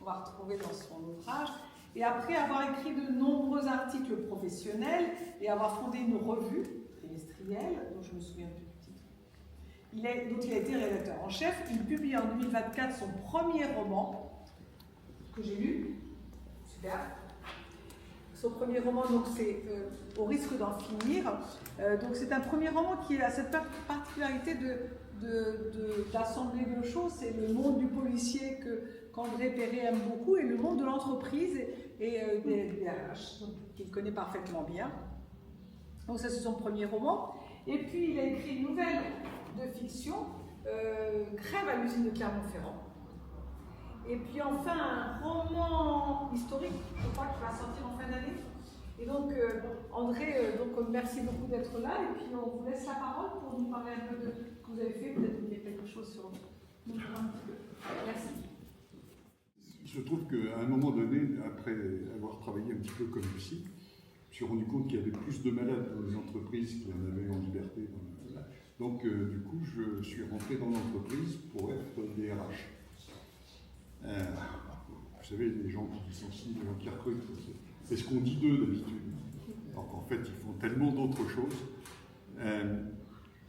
qu'on va retrouver dans son ouvrage. Et après avoir écrit de nombreux articles professionnels et avoir fondé une revue trimestrielle, dont je me souviens plus du titre, dont il a été rédacteur en chef, il publie en 2024 son premier roman, que j'ai lu, super. Son premier roman, donc c'est Au risque d'en finir. Donc c'est un premier roman qui a cette particularité d'assembler deux choses. C'est le monde du policier qu'André Perret aime beaucoup et le monde de l'entreprise et des RH, qu'il connaît parfaitement bien. Donc ça c'est son premier roman. Et puis il a écrit une nouvelle de fiction, Grève à l'usine de Clermont-Ferrand. Et puis enfin un roman historique, je crois, qui va sortir en fin d'année. Et donc André, merci beaucoup d'être là. Et puis on vous laisse la parole pour nous parler un peu de ce que vous avez fait. Peut-être qu'il y a quelque chose sur nous. Merci. Il se trouve qu'à un moment donné, après avoir travaillé un petit peu comme psy, je me suis rendu compte qu'il y avait plus de malades dans les entreprises qu'il y en avait en liberté. Donc du coup, je suis rentré dans l'entreprise pour être DRH. Vous savez, les gens qui licencient, les gens qui recrutent, c'est ce qu'on dit d'eux d'habitude. Alors qu'en fait, ils font tellement d'autres choses.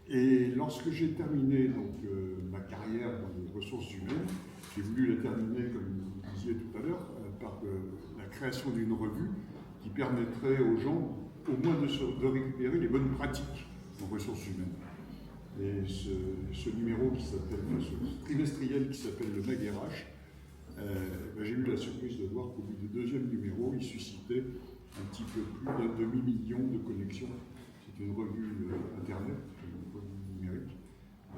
Et lorsque j'ai terminé ma carrière dans les ressources humaines, j'ai voulu la terminer, comme vous le disiez tout à l'heure, par la création d'une revue qui permettrait aux gens au moins de récupérer les bonnes pratiques en ressources humaines. Et ce numéro qui s'appelle, ce trimestriel qui s'appelle le Mag RH, j'ai eu la surprise de voir qu'au bout du deuxième numéro, il suscitait un petit peu plus d'un demi-million de connexions. C'est une revue Internet, une revue numérique,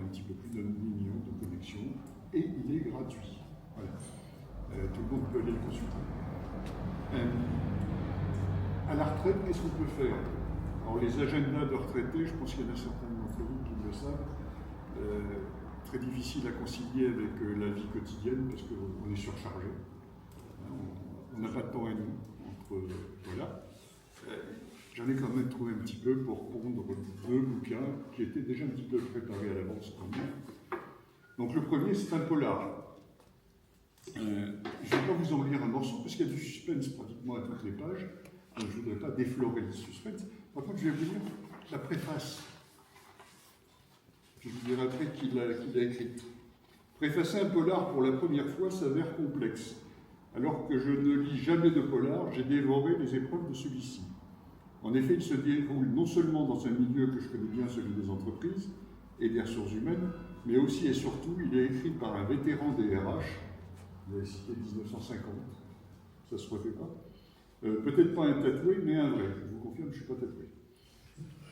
un petit peu plus d'un demi-million de connexions, et il est gratuit. Voilà. Tout le monde peut aller le consulter. À la retraite, qu'est-ce qu'on peut faire? Alors les agendas de retraités, je pense qu'il y en a certains d'entre vous qui le savent, très difficile à concilier avec la vie quotidienne parce qu'on est surchargé. On n'a pas de temps à nous. Voilà. J'en ai quand même trouvé un petit peu pour pondre deux bouquins qui étaient déjà un petit peu préparés à l'avance quand même. Donc le premier, c'est un polar. Je ne vais pas vous en lire un morceau parce qu'il y a du suspense pratiquement à toutes les pages. Donc, je ne voudrais pas déflorer le suspense. Par contre, je vais vous lire la préface. Je vous dirai après qui l'a écrite. Préfacer un polar pour la première fois s'avère complexe. Alors que je ne lis jamais de polar, j'ai dévoré les épreuves de celui-ci. En effet, il se déroule non seulement dans un milieu que je connais bien, celui des entreprises et des ressources humaines, mais aussi et surtout, il est écrit par un vétéran des RH, vous avez cité 1950, ça se refait pas. Peut-être pas un tatoué, mais un vrai. Je vous confirme, je ne suis pas tatoué.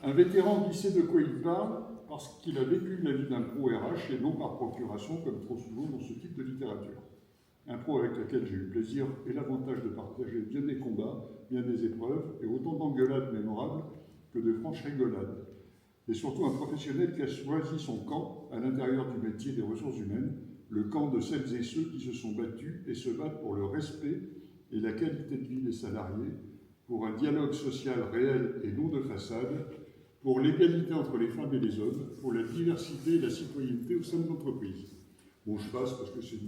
Un vétéran qui sait de quoi il parle parce qu'il a vécu la vie d'un pro RH et non par procuration, comme trop souvent dans ce type de littérature. Un pro avec lequel j'ai eu le plaisir et l'avantage de partager bien des combats, bien des épreuves, et autant d'engueulades mémorables que de franches rigolades. Et surtout un professionnel qui a choisi son camp à l'intérieur du métier des ressources humaines, le camp de celles et ceux qui se sont battus et se battent pour le respect et la qualité de vie des salariés, pour un dialogue social réel et non de façade, pour l'égalité entre les femmes et les hommes, pour la diversité et la citoyenneté au sein de l'entreprise. Bon, je passe parce que c'est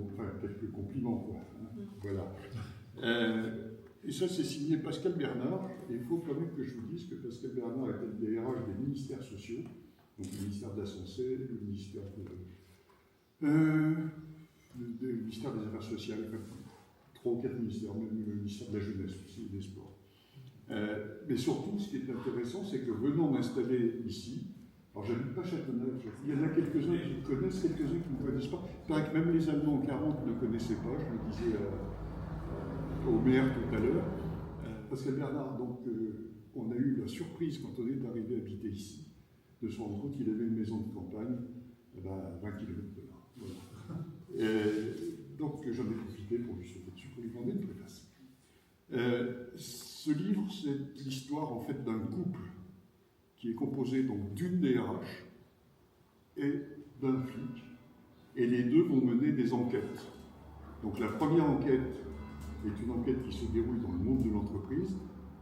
enfin, quelques compliments, quoi. Hein, voilà. Et ça, c'est signé Pascal Bernard, et il faut quand même que je vous dise que Pascal Bernard était le DRH des ministères sociaux, donc le ministère de la Santé, le ministère le ministère des Affaires sociales, enfin, 3 ou 4 ministères, même le ministère de la Jeunesse aussi, des Sports. Mais surtout, ce qui est intéressant, c'est que venant m'installer ici, alors j'habite pas Châteauneuf, il y en a quelques-uns qui me connaissent, quelques-uns qui ne me connaissent pas. Il paraît que même les Allemands en 40 ne connaissaient pas, je le disais au maire tout à l'heure. Pascal Bernard, donc, on a eu la surprise quand on est arrivé à habiter ici, de se rendre compte qu'il avait une maison de campagne à 20 km de là. Voilà. Donc j'en ai profité pour lui sauter dessus, pour lui demander une préface. Ce livre, c'est l'histoire en fait d'un couple qui est composé donc d'une DRH et d'un flic, et les deux vont mener des enquêtes. Donc la première enquête est une enquête qui se déroule dans le monde de l'entreprise.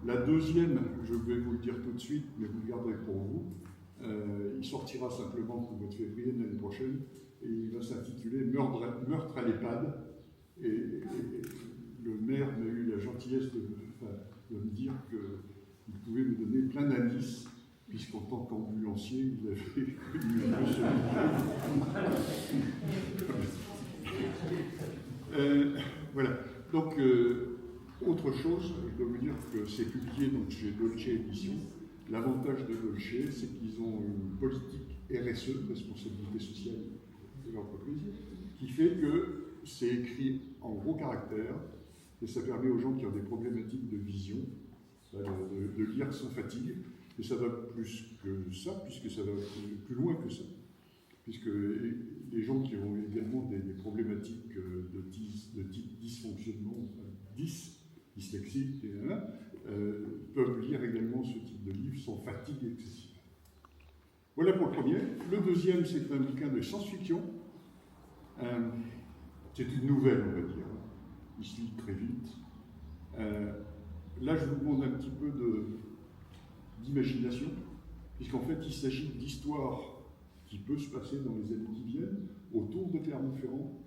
La deuxième, je vais vous le dire tout de suite, mais vous le garderez pour vous, il sortira simplement pour le mois de février de l'année prochaine, et il va s'intituler « meurtre à l'EHPAD, et le maire m'a eu la gentillesse de me dire qu'il pouvait me donner plein d'indices, puisqu'en tant qu'ambulancier, il avait eu un peu voilà. Donc, autre chose, je dois vous dire que c'est publié donc, chez Dolce Éditions. L'avantage de Dolce, c'est qu'ils ont une politique RSE, responsabilité sociale de l'entreprise, qui fait que c'est écrit en gros caractères, et ça permet aux gens qui ont des problématiques de vision de lire sans fatigue. Et ça va plus que ça, puisque ça va plus loin que ça. Puisque les gens qui ont également des problématiques de type dysfonctionnement, dyslexique, peuvent lire également ce type de livre sans fatigue excessive. Voilà pour le premier. Le deuxième, c'est un bouquin de science-fiction. C'est une nouvelle, on va dire. Il se lit très vite. Là, je vous demande un petit peu d'imagination, puisqu'en fait, il s'agit d'histoires qui peuvent se passer dans les années qui viennent, autour de Clermont-Ferrand,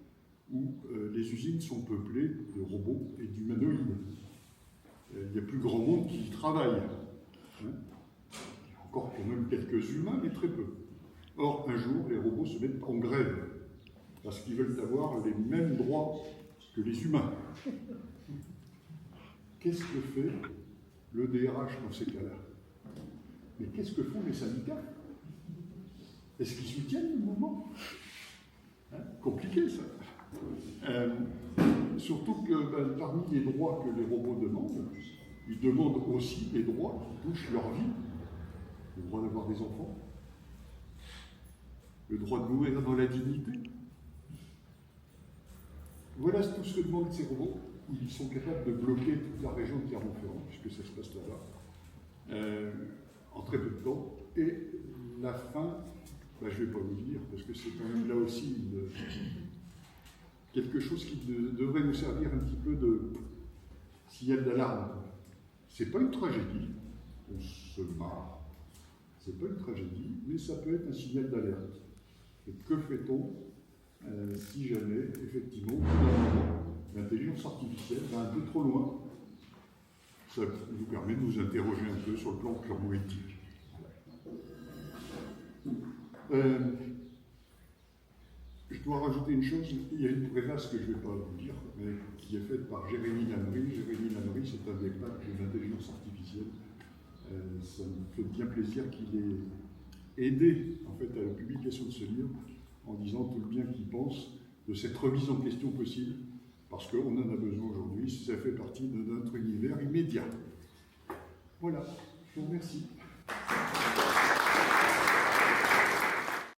où les usines sont peuplées de robots et d'humanoïdes. Il y a plus grand monde qui y travaille. Hein, encore quand même quelques humains, mais très peu. Or, un jour, les robots se mettent en grève, parce qu'ils veulent avoir les mêmes droits que les humains. Qu'est-ce que fait le DRH dans ces cas-là? Mais qu'est-ce que font les syndicats? Est-ce qu'ils soutiennent le mouvement? Compliqué, ça. Surtout que parmi les droits que les robots demandent, ils demandent aussi des droits qui touchent leur vie. Le droit d'avoir des enfants, le droit de mourir dans la dignité. Voilà tout ce que demandent ces robots. Ils sont capables de bloquer toute la région de Clermont-Ferrand, puisque ça se passe là-bas, en très peu de temps. Et la fin, je ne vais pas vous le dire, parce que c'est quand même là aussi quelque chose qui devrait nous servir un petit peu de signal d'alarme. C'est pas une tragédie, on se marre, c'est pas une tragédie, mais ça peut être un signal d'alerte. Et que fait-on si jamais, effectivement, l'intelligence artificielle va un peu trop loin? Ça nous permet de nous interroger un peu sur le plan purement éthique. Je dois rajouter une chose, il y a une préface que je ne vais pas vous dire, mais qui est faite par Jérémy Lamry. Jérémy Lamry, c'est un des papes de l'intelligence artificielle. Ça me fait bien plaisir qu'il ait aidé en fait, à la publication de ce livre en disant tout le bien qu'il pense de cette remise en question possible, parce qu'on en a besoin aujourd'hui, ça fait partie de notre univers immédiat. Voilà, je vous remercie.